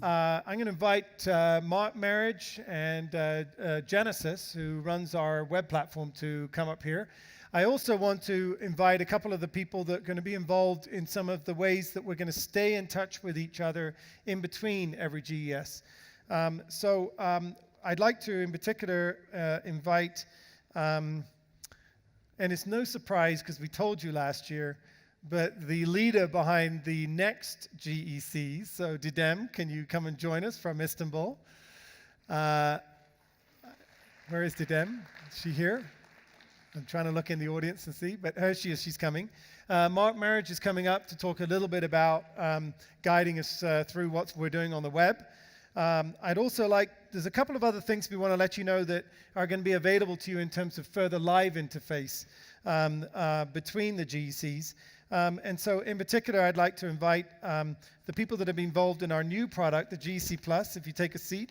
I'm going to invite Mark Marriage and Genesis, who runs our web platform, to come up here. I also want to invite a couple of the people that are going to be involved in some of the ways that we're going to stay in touch with each other in between every GES. I'd like to, in particular, invite, and it's no surprise because we told you last year, but the leader behind the next GEC, so Didem, can you come and join us from Istanbul? Where is Didem? Is she here? I'm trying to look in the audience and see, but here she is, she's coming. Mark Marriage is coming up to talk a little bit about guiding us through what we're doing on the web. I'd also there's a couple of other things we want to let you know that are going to be available to you in terms of further live interface between the GECs. And so in particular, I'd like to invite the people that have been involved in our new product, the GEC Plus, if you take a seat.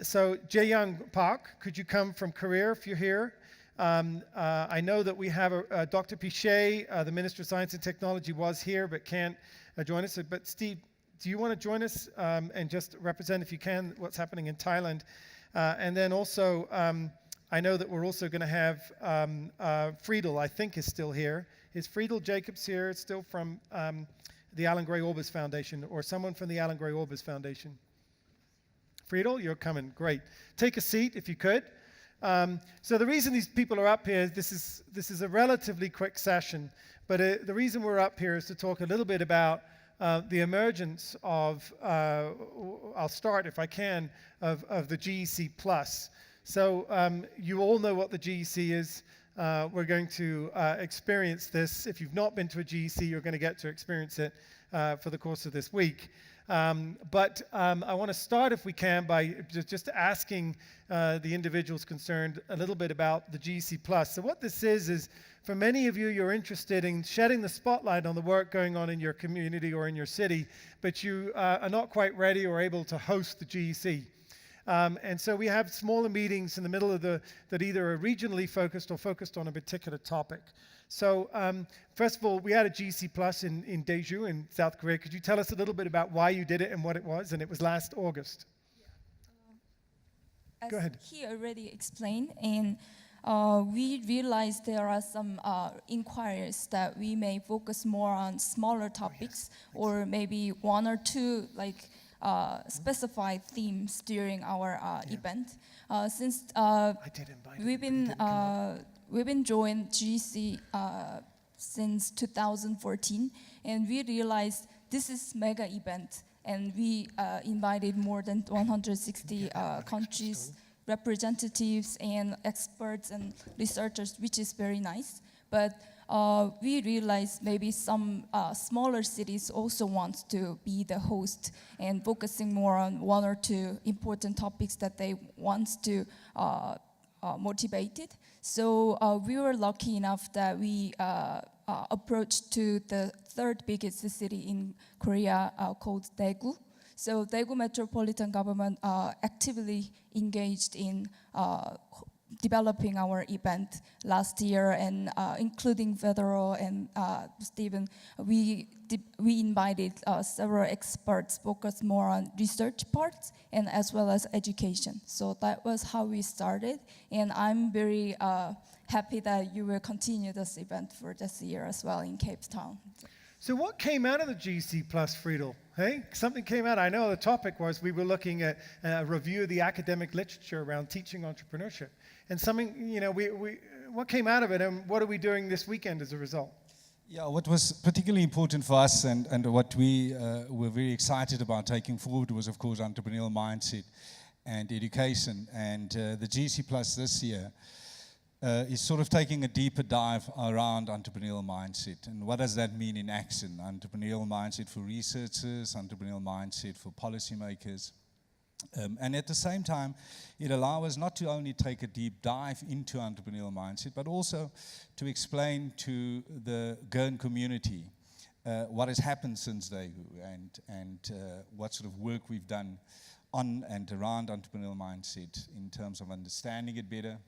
So Jae-young Park, could you come from Korea if you're here? I know that we have Dr. Pichet, the Minister of Science and Technology, was here but can't join us. But Steve, do you want to join us and just represent, if you can, what's happening in Thailand? And then also, I know that we're also going to have Friedel, I think, is still here. Is Friedel Jacobs here, still from the Alan Gray Orbis Foundation, or someone from the Alan Gray Orbis Foundation? Friedel, you're coming, great. Take a seat if you could. So the reason these people are up here, this is a relatively quick session, but the reason we're up here is to talk a little bit about the emergence of, I'll start if I can, of the GEC Plus. So you all know what the GEC is. We're going to experience this. If you've not been to a GEC, you're going to get to experience it for the course of this week. But I want to start, if we can, by just asking the individuals concerned a little bit about the GEC Plus. So what this is for many of you, you're interested in shedding the spotlight on the work going on in your community or in your city, but you are not quite ready or able to host the GEC. And so we have smaller meetings in the middle of that either are regionally focused or focused on a particular topic. So first of all, we had a GEC Plus in Daeju in South Korea. Could you tell us a little bit about why you did it and what it was? And it was last August. As Go ahead. He already explained, and we realized there are some inquiries that we may focus more on smaller topics, or maybe one or two specified themes during our event. Since we've been joined GEC since 2014, and we realized this is mega event, and we invited more than 160 countries, representatives and experts and researchers, which is very nice. But we realized maybe some smaller cities also want to be the host and focusing more on one or two important topics that they want to motivate. So we were lucky enough that we approached to the third biggest city in Korea called Daegu. So Daegu Metropolitan Government actively engaged in developing our event last year, and including Federal and Stephen, we invited several experts focused more on research parts and as well as education. So that was how we started, and I'm very happy that you will continue this event for this year as well in Cape Town. So what came out of the GEC Plus, Friedel? Hey, something came out. I know the topic was we were looking at a review of the academic literature around teaching entrepreneurship. And something, what came out of it, and what are we doing this weekend as a result? Yeah, what was particularly important for us and what we were very excited about taking forward was, of course, entrepreneurial mindset and education. And the GEC Plus this year is sort of taking a deeper dive around entrepreneurial mindset. And what does that mean in action? Entrepreneurial mindset for researchers, entrepreneurial mindset for policymakers. And at the same time, it allows us not to only take a deep dive into entrepreneurial mindset, but also to explain to the GERN community what has happened since Daegu and what sort of work we've done on and around entrepreneurial mindset in terms of understanding it better,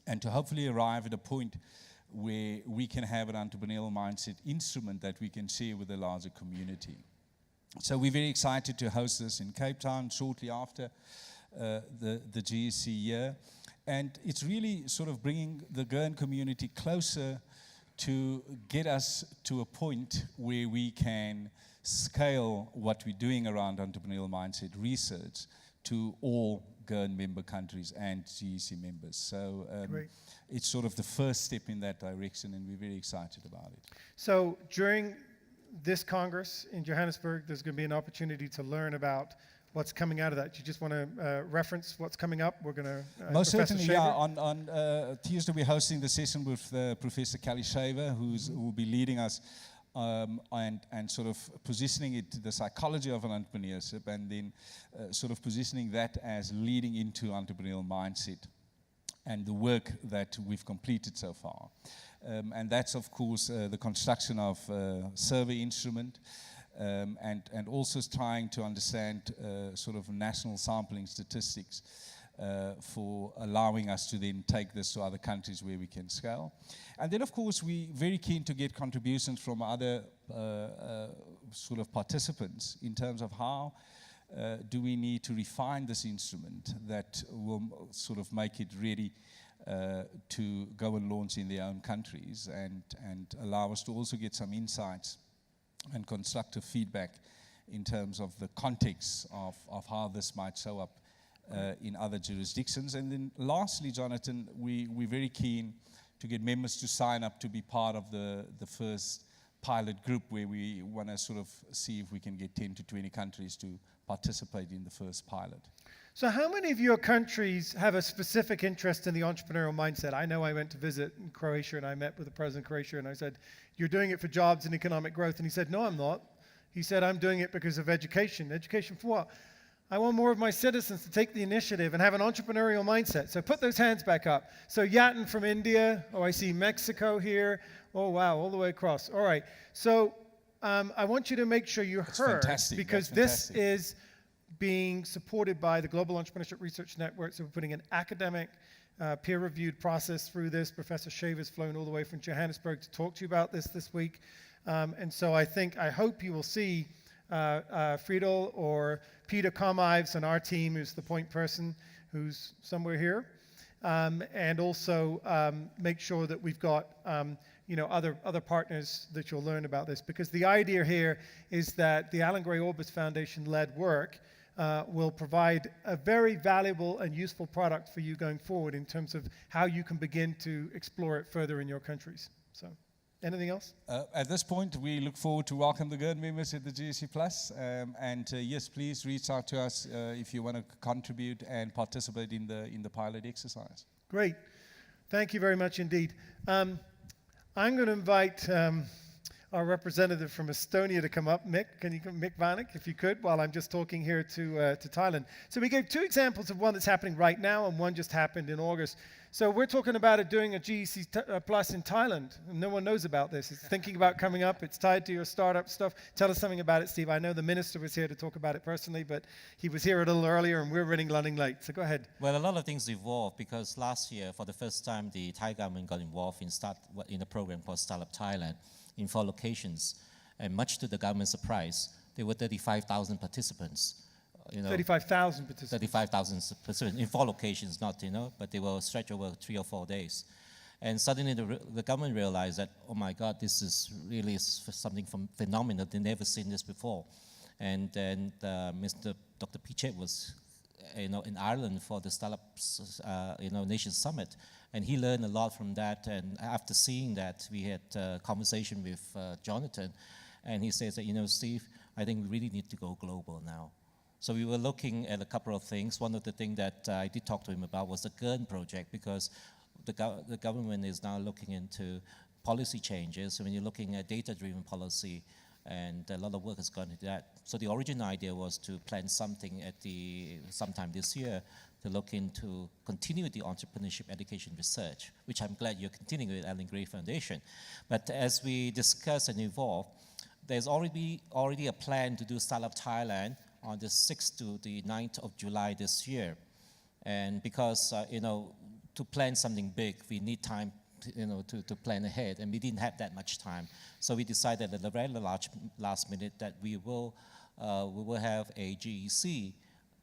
and to hopefully arrive at a point where we can have an entrepreneurial mindset instrument that we can share with the larger community. So we're very excited to host this in Cape Town shortly after the GEC year. And it's really sort of bringing the GERN community closer to get us to a point where we can scale what we're doing around entrepreneurial mindset research to all GERN member countries and GEC members. So it's sort of the first step in that direction, and we're very excited about it. So during this Congress in Johannesburg, there's going to be an opportunity to learn about what's coming out of that. Do you just want to reference what's coming up? We're going to most certainly, yeah. On Tuesday, we're hosting the session with Professor Kelly Shaver, who will be leading us and sort of positioning it, the psychology of an entrepreneurship, and then sort of positioning that as leading into entrepreneurial mindset and the work that we've completed so far. And that's, of course, the construction of survey instrument, and also trying to understand sort of national sampling statistics for allowing us to then take this to other countries where we can scale. And then, of course, we're very keen to get contributions from other sort of participants in terms of how do we need to refine this instrument that will sort of make it ready to go and launch in their own countries, and allow us to also get some insights and constructive feedback in terms of the context of how this might show up in other jurisdictions. And then lastly, Jonathan, we're very keen to get members to sign up to be part of the first pilot group, where we want to sort of see if we can get 10 to 20 countries to participate in the first pilot. So how many of your countries have a specific interest in the entrepreneurial mindset? I know I went to visit in Croatia, and I met with the president of Croatia, and I said, "You're doing it for jobs and economic growth." And he said, "No, I'm not." He said, "I'm doing it because of education." Education for what? I want more of my citizens to take the initiative and have an entrepreneurial mindset. So put those hands back up. So Yatin from India. Oh, I see Mexico here. Oh, wow, all the way across. All right. So I want you to make sure you're heard, because this is being supported by the Global Entrepreneurship Research Network. So we're putting an academic, peer-reviewed process through this. Professor Shaver's flown all the way from Johannesburg to talk to you about this week. And so I hope you will see Friedel or Peter Comives on our team, who's the point person, who's somewhere here. And also make sure that we've got other partners that you'll learn about this. Because the idea here is that the Alan Gray Orbis Foundation-led work will provide a very valuable and useful product for you going forward in terms of how you can begin to explore it further in your countries. So, anything else? At this point, we look forward to welcome the GERN members at the GEC Plus. Yes, please reach out to us if you want to contribute and participate in the pilot exercise. Great. Thank you very much indeed. I'm going to invite our representative from Estonia to come up. Mick, can you come, Mick Vanek, if you could, while I'm just talking here to Thailand. So we gave two examples of one that's happening right now, and one just happened in August. So we're talking about doing a GEC Plus in Thailand. No one knows about this. It's thinking about coming up. It's tied to your startup stuff. Tell us something about it, Steve. I know the minister was here to talk about it personally, but he was here a little earlier, and we're running late. So go ahead. Well, a lot of things evolved, because last year, for the first time, the Thai government got involved in a program called Startup Thailand in 4 locations. And much to the government's surprise, there were 35,000 participants. 35,000 participants. 35,000 participants in 4 locations, but they were stretched over 3 or 4 days. And suddenly the government realized that, oh my God, this is really something phenomenal. They've never seen this before. And then Dr. Pichet was in Ireland for the Startups Nation Summit. And he learned a lot from that. And after seeing that, we had a conversation with Jonathan. And he says that, Steve, I think we really need to go global now. So we were looking at a couple of things. One of the things that I did talk to him about was the GERN project, because the government is now looking into policy changes. So when you're looking at data-driven policy, and a lot of work has gone into that. So the original idea was to plan something sometime this year to look into continue the entrepreneurship education research, which I'm glad you're continuing with Alan Gray Foundation. But as we discuss and evolve, there's already a plan to do Startup Thailand on the 6th to the 9th of July this year. And because, to plan something big, we need time to plan ahead, and we didn't have that much time. So we decided at the very last minute that we will we will have a GEC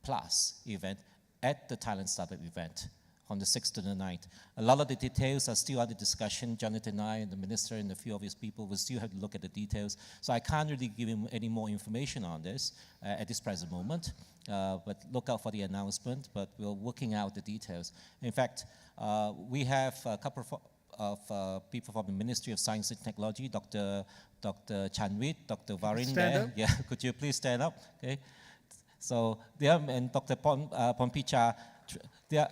Plus event at the Thailand Startup event on the 6th to the 9th. A lot of the details are still under discussion. Jonathan and I and the minister and a few of his people will still have to look at the details. So I can't really give him any more information on this at this present moment. But look out for the announcement, but we're working out the details. In fact, we have a couple of people from the Ministry of Science and Technology, Dr. Chanwit, Dr. Varin stand there. up. Yeah, could you please stand up? Okay. So they are, and Dr. Pompicha, they are,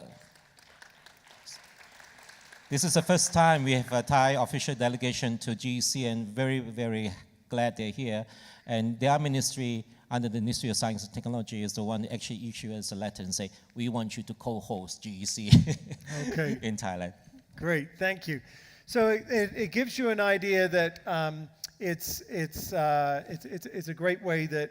this is the first time we have a Thai official delegation to GEC, and very, very glad they're here. And their ministry, under the Ministry of Science and Technology, is the one that actually issued us a letter and say, we want you to co-host GEC Okay. in Thailand. Great, thank you. So it gives you an idea that it's a great way that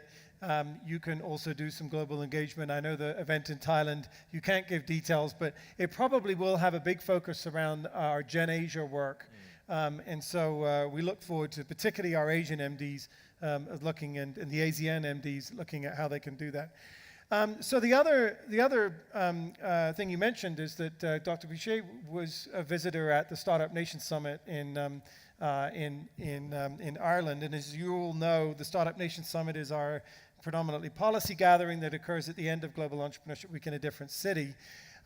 you can also do some global engagement. I know the event in Thailand, you can't give details, but it probably will have a big focus around our Gen Asia work. And so we look forward to particularly our Asian MDs looking, and the ASEAN MDs looking at how they can do that. So the other thing you mentioned is that Dr. Boucher was a visitor at the Startup Nation Summit in Ireland. And as you all know, the Startup Nation Summit is our predominantly policy gathering that occurs at the end of Global Entrepreneurship Week in a different city.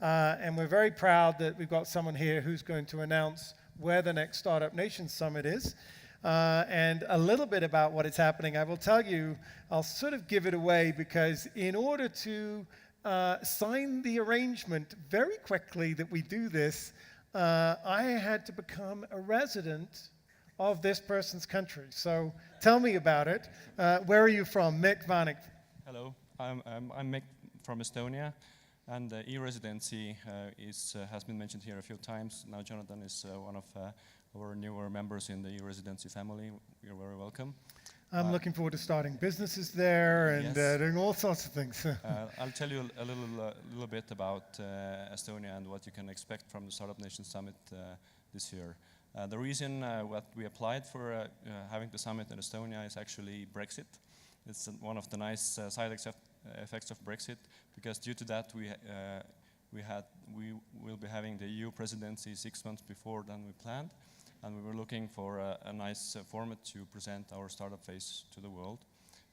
And we're very proud that we've got someone here who's going to announce where the next Startup Nation Summit is. And a little bit about what is happening. I will tell you, I'll sort of give it away, because in order to sign the arrangement very quickly that we do this, I had to become a resident of this person's country. So tell me about it. Where are you from? Mick Vanek. Hello, I'm Mick from Estonia, and the e-residency has been mentioned here a few times. Now Jonathan is one of our newer members in the e-residency family. You're very welcome. I'm looking forward to starting businesses there and Yes. doing all sorts of things. I'll tell you a little bit about Estonia and what you can expect from the Startup Nation Summit this year. The reason what we applied for having the summit in Estonia is actually Brexit. It's one of the nice side effects of Brexit, because due to that we will be having the EU presidency 6 months before than we planned, and we were looking for a nice format to present our startup phase to the world.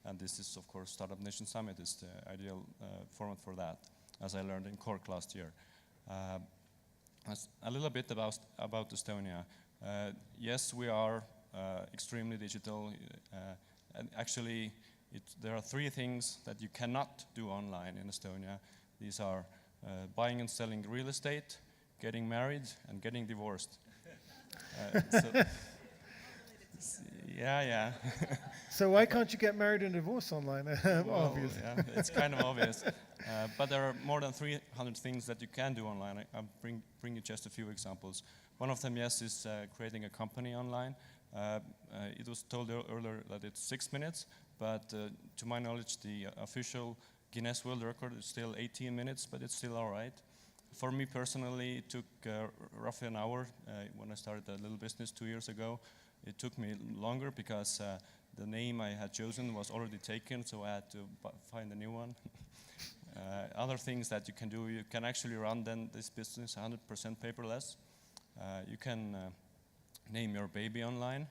And this is, of course, Startup Nation Summit is the ideal format for that, as I learned in Cork last year. A little bit about Estonia. Yes, we are extremely digital. And actually, there are 3 things that you cannot do online in Estonia. These are buying and selling real estate, getting married, and getting divorced. Yeah. So why can't you get married and divorce online? Well, Obviously. yeah, it's kind of obvious. But there are more than 300 things that you can do online. I'll bring you just a few examples. One of them, yes, is creating a company online. It was told earlier that it's 6 minutes, but to my knowledge, the official Guinness World Record is still 18 minutes, but it's still all right. For me personally, it took roughly an hour. When I started a little business 2 years ago, it took me longer because the name I had chosen was already taken, so I had to find a new one. Other things that you can do, you can actually run then this business 100% paperless. You can name your baby online.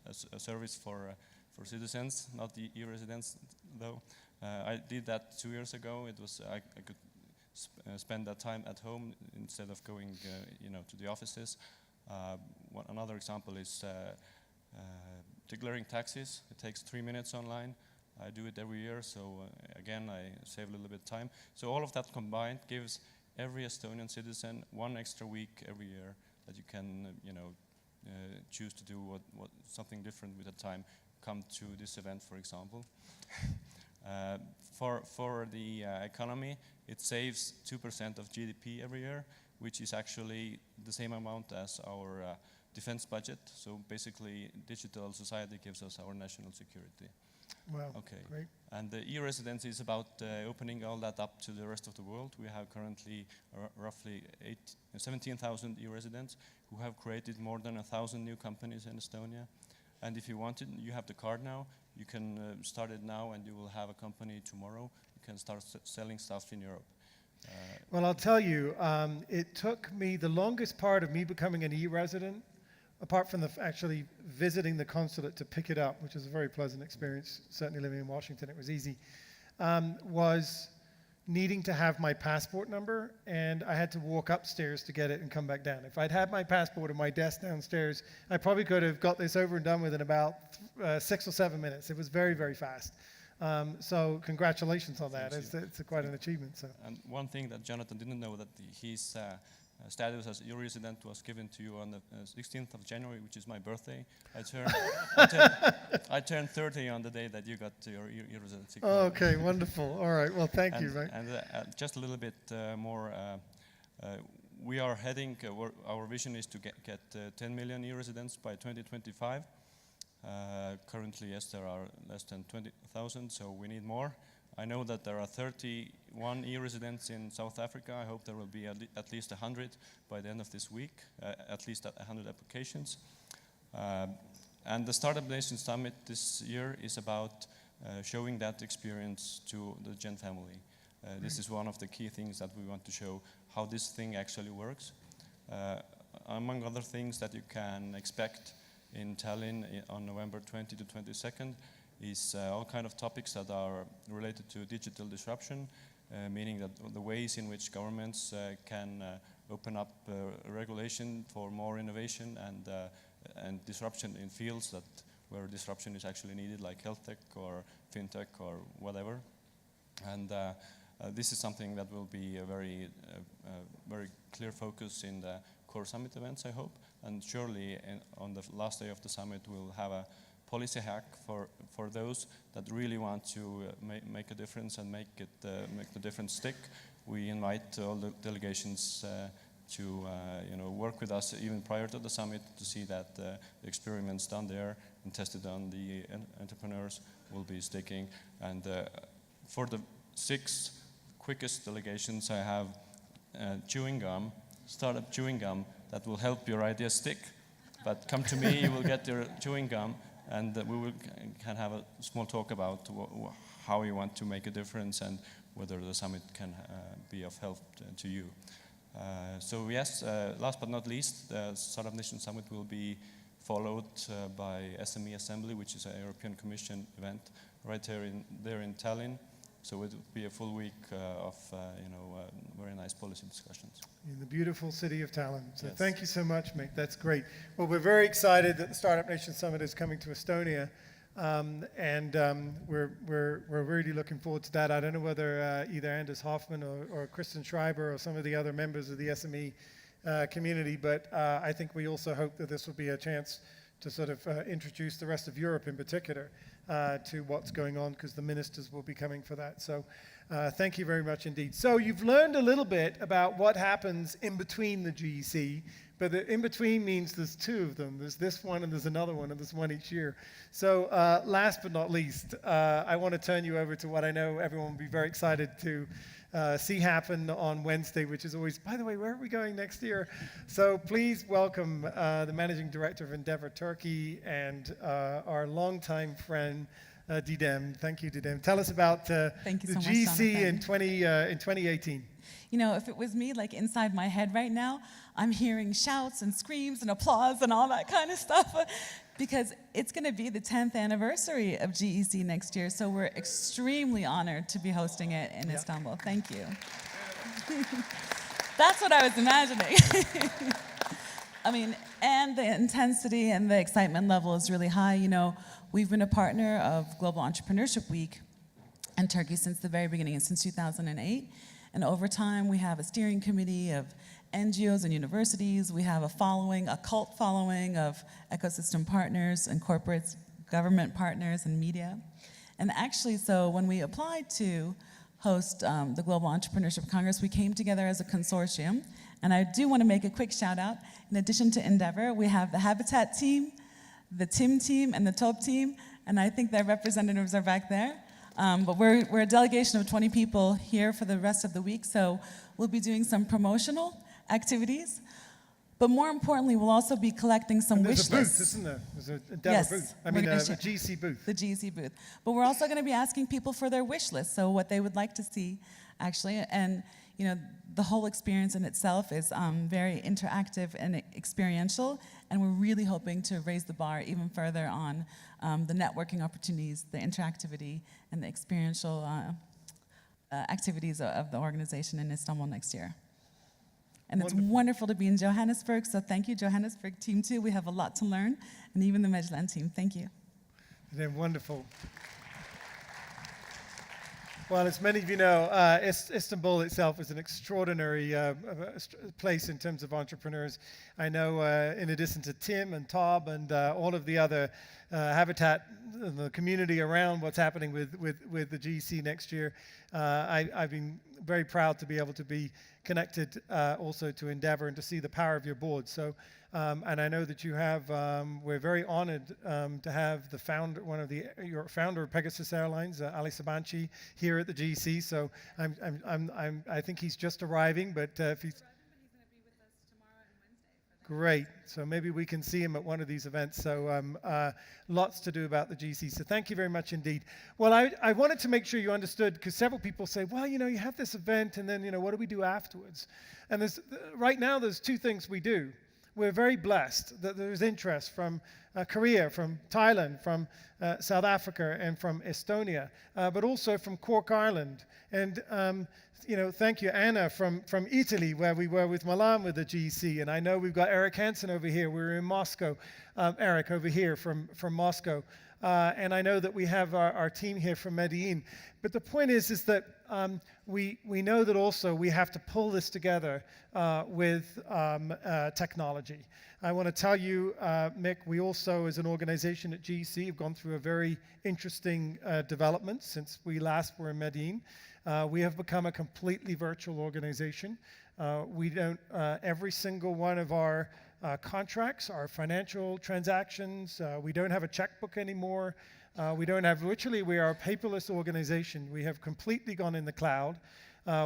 It's a service for citizens, not the e-residents though. I did that 2 years ago. It was I could spend that time at home instead of going to the offices. Another example is declaring taxes. It takes 3 minutes online. I do it every year, so again I save a little bit of time. So all of that combined gives every Estonian citizen 1 extra week every year that you can choose to do something different with the time. Come to this event, for example. For the economy, it saves 2% of GDP every year, which is actually the same amount as our defense budget. So basically, digital society gives us our national security. Wow, okay. Great. And the e-residency is about opening all that up to the rest of the world. We have currently roughly 17,000 e-residents who have created more than 1,000 new companies in Estonia. And if you want it, you have the card now. You can start it now and you will have a company tomorrow. You can start selling stuff in Europe. Well, I'll tell you, it took me the longest part of me becoming an e-resident, apart from actually visiting the consulate to pick it up, which was a very pleasant experience. Certainly living in Washington, it was easy, was needing to have my passport number, and I had to walk upstairs to get it and come back down. If I'd had my passport on my desk downstairs, I probably could have got this over and done with in about 6 or 7 minutes. It was very, very fast. So congratulations on that. It's quite an achievement. So. And one thing that Jonathan didn't know, that his status as e-resident was given to you on the 16th of January, which is my birthday. I turned 30 on the day that you got your e-residency card. Oh, okay, wonderful. All right, well, thank you. Right. And just a little bit more, we are heading, our vision is to get 10 million e-residents by 2025. Currently, yes, there are less than 20,000, so we need more. I know that there are 31 e-residents in South Africa. I hope there will be at least 100 by the end of this week, at least 100 applications. And the Startup Nation Summit this year is about showing that experience to the Gen family. This is one of the key things that we want to show, how this thing actually works. Among other things that you can expect in Tallinn on November 20 to 22nd is all kind of topics that are related to digital disruption, meaning that the ways in which governments can open up regulation for more innovation and disruption in fields where disruption is actually needed, like health tech or fintech or whatever. And this is something that will be a very clear focus in the core summit events, I hope. And surely on the last day of the summit, we'll have a policy hack for those that really want to make a difference and make the difference stick. We invite all the delegations to work with us even prior to the summit to see that the experiments done there and tested on the entrepreneurs will be sticking. And for the 6 quickest delegations, I have chewing gum, startup chewing gum that will help your idea stick. But come to me, you will get your chewing gum, and we can have a small talk about how you want to make a difference and whether the summit can be of help to you. So yes, last but not least, the Startup Nation Summit will be followed by SME Assembly, which is a European Commission event right there in Tallinn. So it will be a full week of very nice policy discussions. In the beautiful city of Tallinn. So Yes. Thank you so much, Mick. That's great. Well, we're very excited that the Startup Nation Summit is coming to Estonia, we're really looking forward to that. I don't know whether either Anders Hoffman or Kristen Schreiber or some of the other members of the SME community, but I think we also hope that this will be a chance to sort of introduce the rest of Europe in particular to what's going on, because the ministers will be coming for that. So thank you very much indeed. So you've learned a little bit about what happens in between the GEC, but the in between means there's 2 of them. There's this one and there's another one, and there's one each year. So last but not least, I want to turn you over to what I know everyone will be very excited to see happen on Wednesday, which is always, by the way, where are we going next year? So please welcome the Managing Director of Endeavor Turkey and our longtime friend, Didem. Thank you, Didem. Tell us about the so much, GEC in Jonathan. 2018. You know, if it was me, like inside my head right now, I'm hearing shouts and screams and applause and all that kind of stuff because it's going to be the 10th anniversary of GEC next year. So we're extremely honored to be hosting it in Istanbul. Thank you. That's what I was imagining. I mean, and the intensity and the excitement level is really high. You know, we've been a partner of Global Entrepreneurship Week in Turkey since the very beginning, since 2008. And over time, we have a steering committee of NGOs and universities. We have a following, a cult following of ecosystem partners and corporates, government partners, and media. And actually, so when we applied to host the Global Entrepreneurship Congress, we came together as a consortium. And I do want to make a quick shout out. In addition to Endeavor, we have the Habitat team, the TIM team, and the TOP team. And I think their representatives are back there. But we're a delegation of 20 people here for the rest of the week, so we'll be doing some promotional activities. But more importantly, we'll also be collecting some And wish there's a booth, lists. isn't there? There's a Endeavor Yes, booth. I we're mean, gonna a share- GC booth. The GEC booth. But we're also going to be asking people for their wish list, so what they would like to see, actually. And you know, the whole experience in itself is very interactive and experiential, and we're really hoping to raise the bar even further on the networking opportunities, the interactivity, and the experiential activities of the organization in Istanbul next year. And it's wonderful to be in Johannesburg, so thank you, Johannesburg team too. We have a lot to learn, and even the Mejlan team. Thank you. They're wonderful. Well, as many of you know, Istanbul itself is an extraordinary place in terms of entrepreneurs. I know in addition to Tim and Tob and all of the other habitat, the community around what's happening with the GEC next year, I've been very proud to be able to be connected also to Endeavor and to see the power of your board. So, and I know that you have, we're very honored to have the founder, your founder of Pegasus Airlines, Ali Sabanci, here at the GEC. So I think he's just arriving, but if he's great. So maybe we can see him at one of these events. So lots to do about the GEC. So thank you very much indeed. Well, I wanted to make sure you understood, because several people say, well, you know, you have this event, and then, you know, what do we do afterwards? And right now, there's two things we do. We're very blessed that there's interest from Korea, from Thailand, from South Africa, and from Estonia, but also from Cork, Ireland. And you know, thank you, Anna, from Italy, where we were with Milan with the GEC. And I know we've got Eric Hansen over here. We were in Moscow. Eric over here from Moscow. And I know that we have our team here from Medellin. But the point is that we know that also we have to pull this together with technology. I want to tell you, Mick, we also, as an organization at GEC, have gone through a very interesting development since we last were in Medellin. We have become a completely virtual organization. We don't, every single one of our contracts, our financial transactions, we don't have a checkbook anymore. We don't have, literally, we are a paperless organization. We have completely gone in the cloud.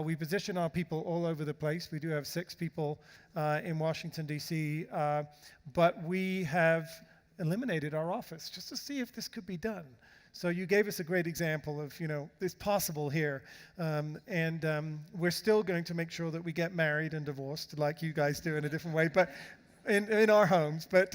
We position our people all over the place. We do have 6 people in Washington, D.C., but we have eliminated our office just to see if this could be done. So you gave us a great example of, you know, it's possible here. We're still going to make sure that we get married and divorced like you guys do in a different way, but in our homes. But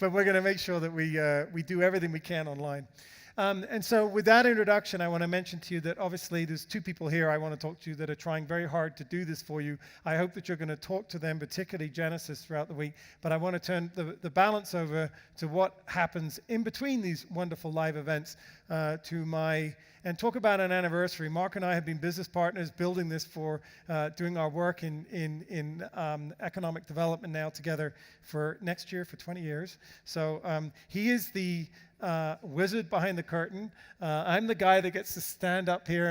we're going to make sure that we do everything we can online. And so with that introduction, I want to mention to you that obviously there's 2 people here I want to talk to you that are trying very hard to do this for you. I hope that you're going to talk to them, particularly Genesis, throughout the week. But I want to turn the balance over to what happens in between these wonderful live events and talk about an anniversary. Mark and I have been business partners building this for doing our work in economic development now together for next year for 20 years. So he is the wizard behind the curtain. I'm the guy that gets to stand up here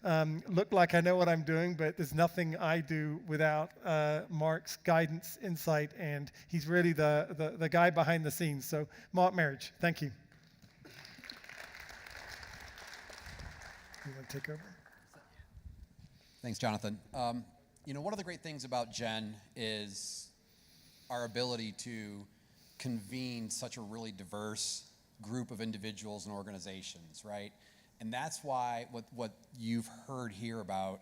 and look like I know what I'm doing, but there's nothing I do without Mark's guidance, insight, and he's really the guy behind the scenes. So Mark Marriage, thank you. You want to take over? Thanks, Jonathan. You know, one of the great things about Gen is our ability to convene such a really diverse group of individuals and organizations, right? And that's why what you've heard here about,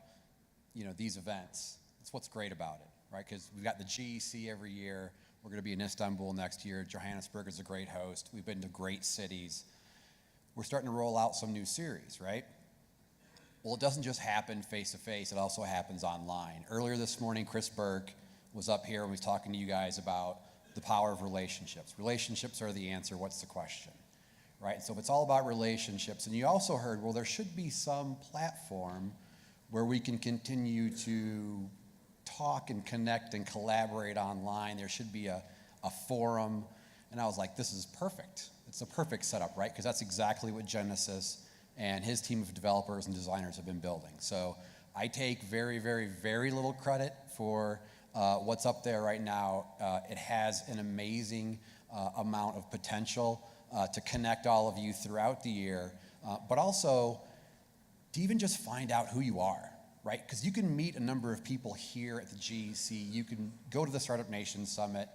you know, these events, that's what's great about it, right? Because we've got the GEC every year. We're going to be in Istanbul next year. Johannesburg is a great host. We've been to great cities. We're starting to roll out some new series, right? Well, it doesn't just happen face-to-face. It also happens online. Earlier this morning, Chris Berg was up here and was talking to you guys about the power of relationships. Relationships are the answer. What's the question? Right? So if it's all about relationships, and you also heard, well, there should be some platform where we can continue to talk and connect and collaborate online. There should be a forum. And I was like, this is perfect. It's a perfect setup, right? Because that's exactly what Genesis and his team of developers and designers have been building. So I take very, very, very little credit for what's up there right now. It has an amazing amount of potential to connect all of you throughout the year, but also to even just find out who you are, right? Because you can meet a number of people here at the GEC. You can go to the Startup Nation Summit.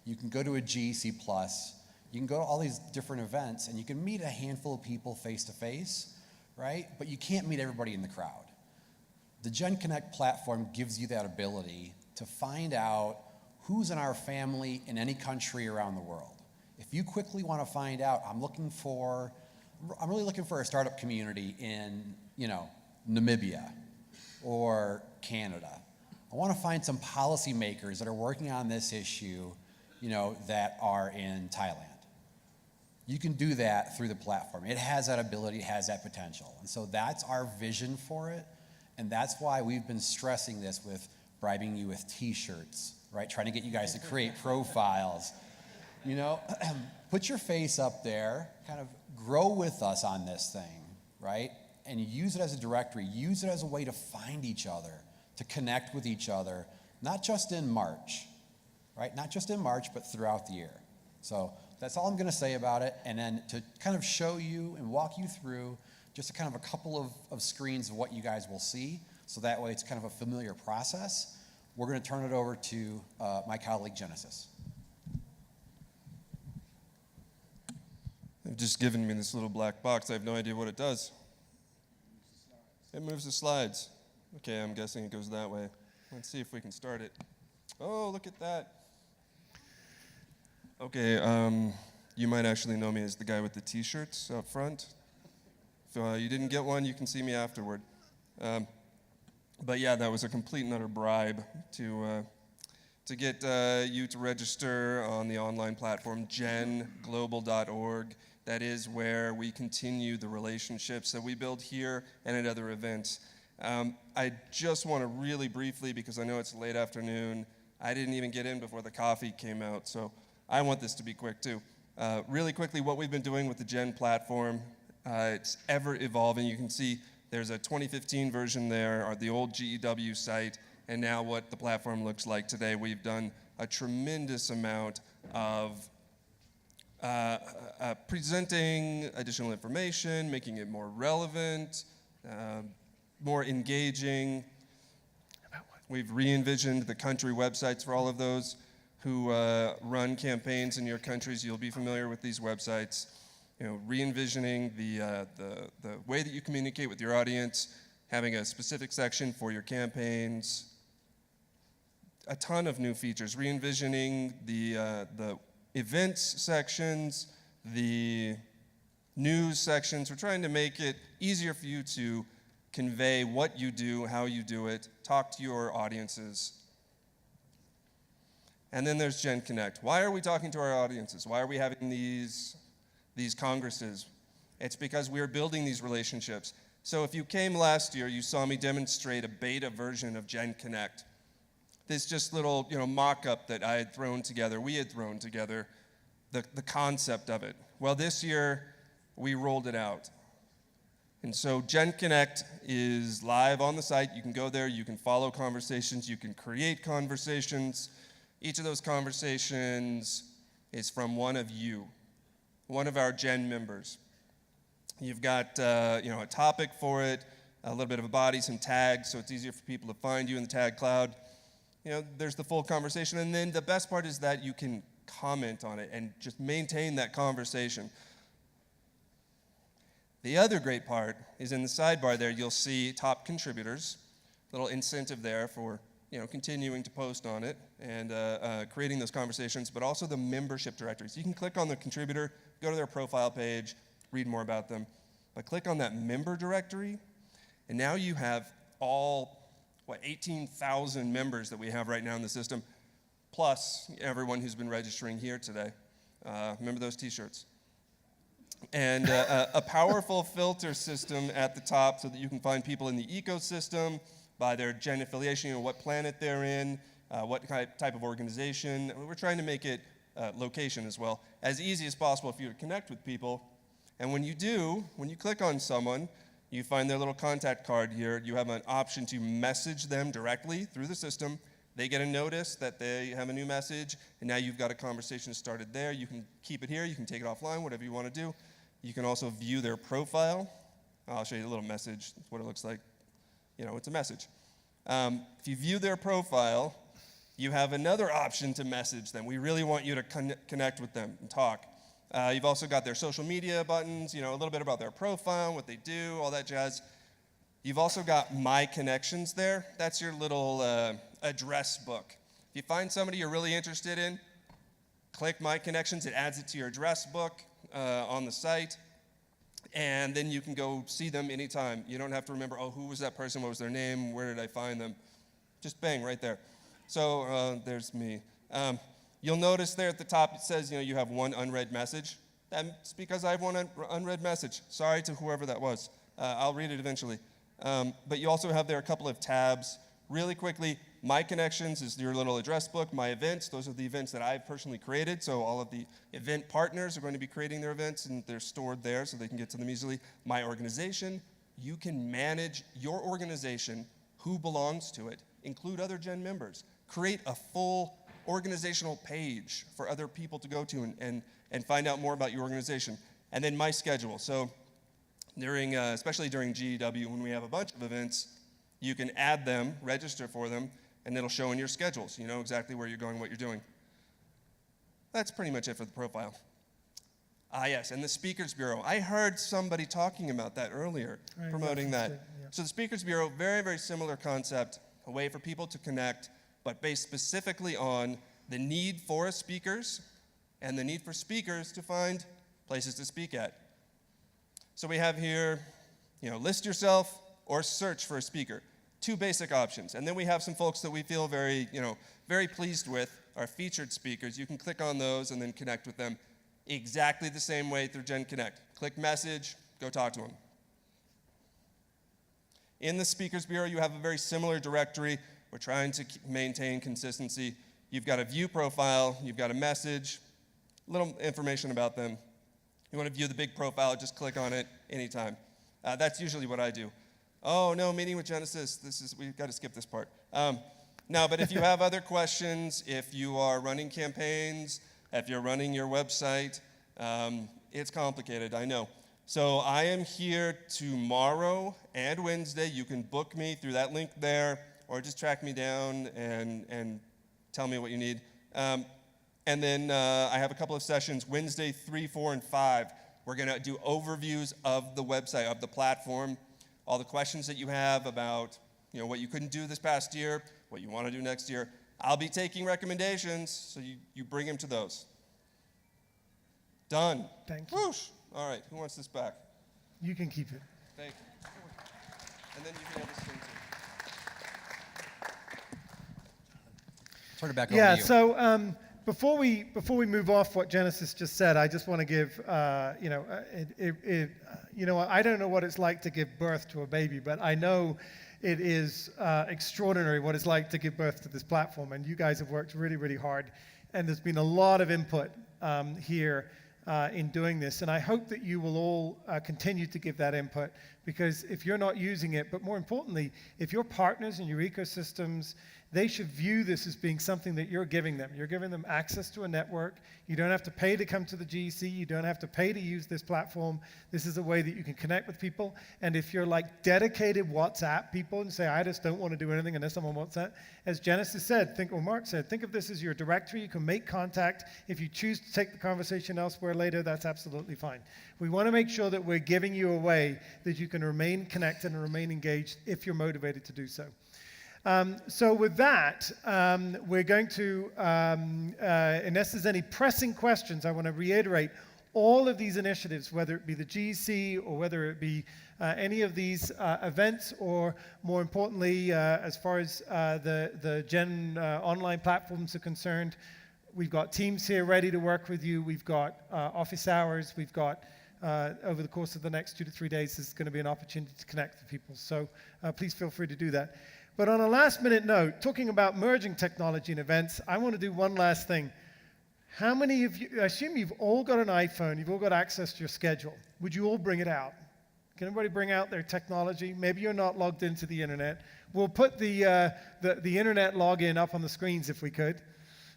You can go to a GEC Plus. You can go to all these different events, and you can meet a handful of people face to face, right? But you can't meet everybody in the crowd. The Gen Connect platform gives you that ability to find out who's in our family in any country around the world. If you quickly want to find out, I'm really looking for a startup community in, Namibia or Canada. I want to find some policymakers that are working on this issue, that are in Thailand. You can do that through the platform. It has that ability, it has that potential. And so that's our vision for it. And that's why we've been stressing this with bribing you with t-shirts, right? Trying to get you guys to create profiles. Put your face up there, kind of grow with us on this thing, right? And use it as a directory, use it as a way to find each other, to connect with each other, not just in March, right? Not just in March, but throughout the year. So that's all I'm gonna say about it. And then to kind of show you and walk you through just a couple of screens of what you guys will see. So that way it's kind of a familiar process. We're gonna turn it over to my colleague, Genesis. They've just given me this little black box. I have no idea what it does. It moves the slides. Okay, I'm guessing it goes that way. Let's see if we can start it. Oh, look at that. Okay, you might actually know me as the guy with the t-shirts up front. If you didn't get one, you can see me afterward. But yeah, that was a complete and utter bribe to get you to register on the online platform, genglobal.org. That is where we continue the relationships that we build here and at other events. I just want to really briefly, because I know it's late afternoon, I didn't even get in before the coffee came out, so I want this to be quick too. Really quickly, what we've been doing with the Gen platform, it's ever evolving. You can see there's a 2015 version there, or the old GEW site, and now what the platform looks like today. We've done a tremendous amount of presenting additional information, making it more relevant, more engaging. We've re-envisioned the country websites for all of those who run campaigns in your countries. You'll be familiar with these websites. Re-envisioning the way that you communicate with your audience, having a specific section for your campaigns, a ton of new features, re-envisioning the events sections, the news sections. We're trying to make it easier for you to convey what you do, how you do it, talk to your audiences. And then there's Gen Connect. Why are we talking to our audiences? Why are we having these congresses? It's because we're building these relationships. So if you came last year, you saw me demonstrate a beta version of Gen Connect. This just little mock-up that I had thrown together, we had thrown together, the concept of it. Well, this year, we rolled it out. And so Gen Connect is live on the site. You can go there, you can follow conversations, you can create conversations. Each of those conversations is from one of you, one of our Gen members. You've got a topic for it, a little bit of a body, some tags, so it's easier for people to find you in the tag cloud. There's the full conversation, and then the best part is that you can comment on it and just maintain that conversation. The other great part is in the sidebar there, you'll see top contributors, little incentive there for continuing to post on it and creating those conversations, but also the membership directories. You can click on the contributor, go to their profile page, read more about them, but click on that member directory, and now you have all 18,000 members that we have right now in the system, plus everyone who's been registering here today. Remember those t-shirts. And a powerful filter system at the top so that you can find people in the ecosystem by their Gen affiliation, what planet they're in, what type of organization. We're trying to make it location as well, as easy as possible for you to connect with people. And when you do, when you click on someone, you find their little contact card here. You have an option to message them directly through the system. They get a notice that they have a new message, and now you've got a conversation started there. You can keep it here. You can take it offline, whatever you want to do. You can also view their profile. I'll show you a little message. That's what it looks like. it's a message. If you view their profile, you have another option to message them. We really want you to connect with them and talk. You've also got their social media buttons, a little bit about their profile, what they do, all that jazz. You've also got My Connections there. That's your little address book. If you find somebody you're really interested in, click My Connections. It adds it to your address book on the site. And then you can go see them anytime. You don't have to remember, who was that person? What was their name? Where did I find them? Just bang, right there. So there's me. You'll notice there at the top it says, you have one unread message. That's because I have one unread message. Sorry to whoever that was. I'll read it eventually. But you also have there a couple of tabs. Really quickly, My Connections is your little address book. My Events, those are the events that I've personally created. So all of the event partners are going to be creating their events, and they're stored there so they can get to them easily. My Organization, you can manage your organization, who belongs to it, include other Gen members. Create a full organizational page for other people to go to and find out more about your organization. And then My Schedule. So especially during GEW, when we have a bunch of events, you can add them, register for them, and it'll show in your schedule, so you know exactly where you're going, what you're doing. That's pretty much it for the profile. Yes, and the Speakers Bureau. I heard somebody talking about that earlier, promoting that. Yeah. So the Speakers Bureau, very, very similar concept, a way for people to connect, but based specifically on the need for speakers and the need for speakers to find places to speak at. So we have here, list yourself or search for a speaker. Two basic options. And then we have some folks that we feel very, very pleased with, our featured speakers. You can click on those and then connect with them exactly the same way through Gen Connect. Click message, go talk to them. In the Speakers Bureau, you have a very similar directory. We're trying to maintain consistency. You've got a view profile, you've got a message, little information about them. You want to view the big profile, just click on it anytime. That's usually what I do. Oh, no, meeting with Genesis. We've got to skip this part. No, but if you have other questions, if you are running campaigns, if you're running your website, it's complicated, I know. So I am here tomorrow and Wednesday. You can book me through that link there, or just track me down and tell me what you need. And then I have a couple of sessions, Wednesday 3, 4, and 5. We're going to do overviews of the website, of the platform, all the questions that you have about what you couldn't do this past year, what you want to do next year. I'll be taking recommendations, so you bring them to those. Done. Thank you. Whoosh. All right, who wants this back? You can keep it. Thank you. And then you can have this thing too. Turn it back over to you. So before we move off what Genesis just said, I just want to give I don't know what it's like to give birth to a baby, but I know it is extraordinary what it's like to give birth to this platform, and you guys have worked really, really hard, and there's been a lot of input here in doing this, and I hope that you will all continue to give that input, because if you're not using it, but more importantly, if your partners in your ecosystems, they should view this as being something that you're giving them. You're giving them access to a network. You don't have to pay to come to the GEC. You don't have to pay to use this platform. This is a way that you can connect with people. And if you're like dedicated WhatsApp people and say, I just don't want to do anything unless I'm on WhatsApp, as Genesis said, or Mark said, think of this as your directory. You can make contact. If you choose to take the conversation elsewhere later, that's absolutely fine. We want to make sure that we're giving you a way that you can remain connected and remain engaged if you're motivated to do so. So with that, we're going to, unless there's any pressing questions, I want to reiterate all of these initiatives, whether it be the GEC or whether it be any of these events, or more importantly, as far as the Gen online platforms are concerned, we've got teams here ready to work with you. We've got office hours. We've got, over the course of the next 2 to 3 days, there's going to be an opportunity to connect with people. So please feel free to do that. But on a last minute note, talking about merging technology and events, I want to do one last thing. How many of you, I assume you've all got an iPhone, you've all got access to your schedule. Would you all bring it out? Can everybody bring out their technology? Maybe you're not logged into the internet. We'll put the internet login up on the screens if we could.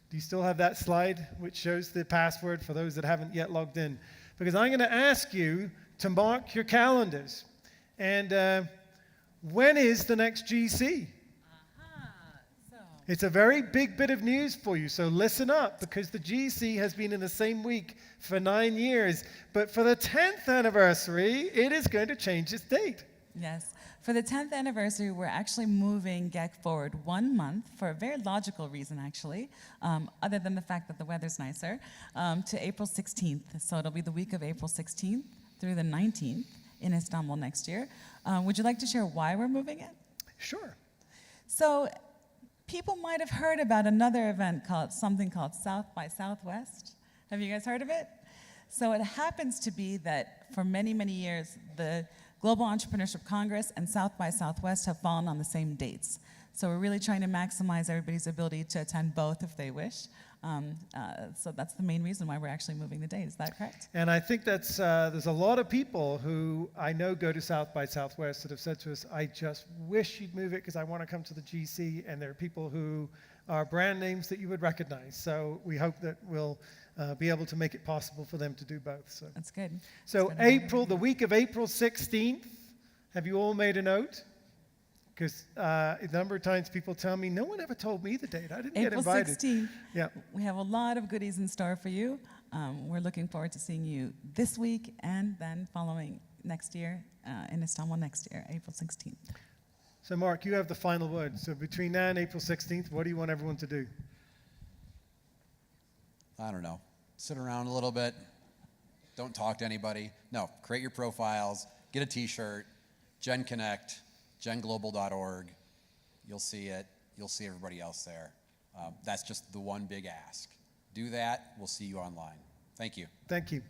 Do you still have that slide which shows the password for those that haven't yet logged in? Because I'm going to ask you to mark your calendars. And when is the next GEC? It's a very big bit of news for you, so listen up, because the GEC has been in the same week for 9 years. But for the 10th anniversary, it is going to change its date. Yes. For the 10th anniversary, we're actually moving GEC forward 1 month for a very logical reason, actually, other than the fact that the weather's nicer, to April 16th. So it'll be the week of April 16th through the 19th in Istanbul next year. Would you like to share why we're moving it? Sure. So people might have heard about another event called South by Southwest. Have you guys heard of it? So it happens to be that for many, many years, the Global Entrepreneurship Congress and South by Southwest have fallen on the same dates. So we're really trying to maximize everybody's ability to attend both if they wish. So that's the main reason why we're actually moving the date. Is that correct? And I think that's, there's a lot of people who I know go to South by Southwest that have said to us, I just wish you'd move it because I want to come to the GC. And there are people who are brand names that you would recognize. So we hope that we'll be able to make it possible for them to do both. So That's good. So April, the week of April 16th, have you all made a note? Because a number of times people tell me, no one ever told me the date. I didn't get April invited. 16th. Yeah. We have a lot of goodies in store for you. We're looking forward to seeing you this week and then following next year in Istanbul next year, April 16th. So Mark, you have the final word. So between now and April 16th, what do you want everyone to do? I don't know. Sit around a little bit. Don't talk to anybody. No, create your profiles. Get a T-shirt. Gen Connect. GenGlobal.org. You'll see it. You'll see everybody else there. That's just the one big ask. Do that. We'll see you online. Thank you. Thank you.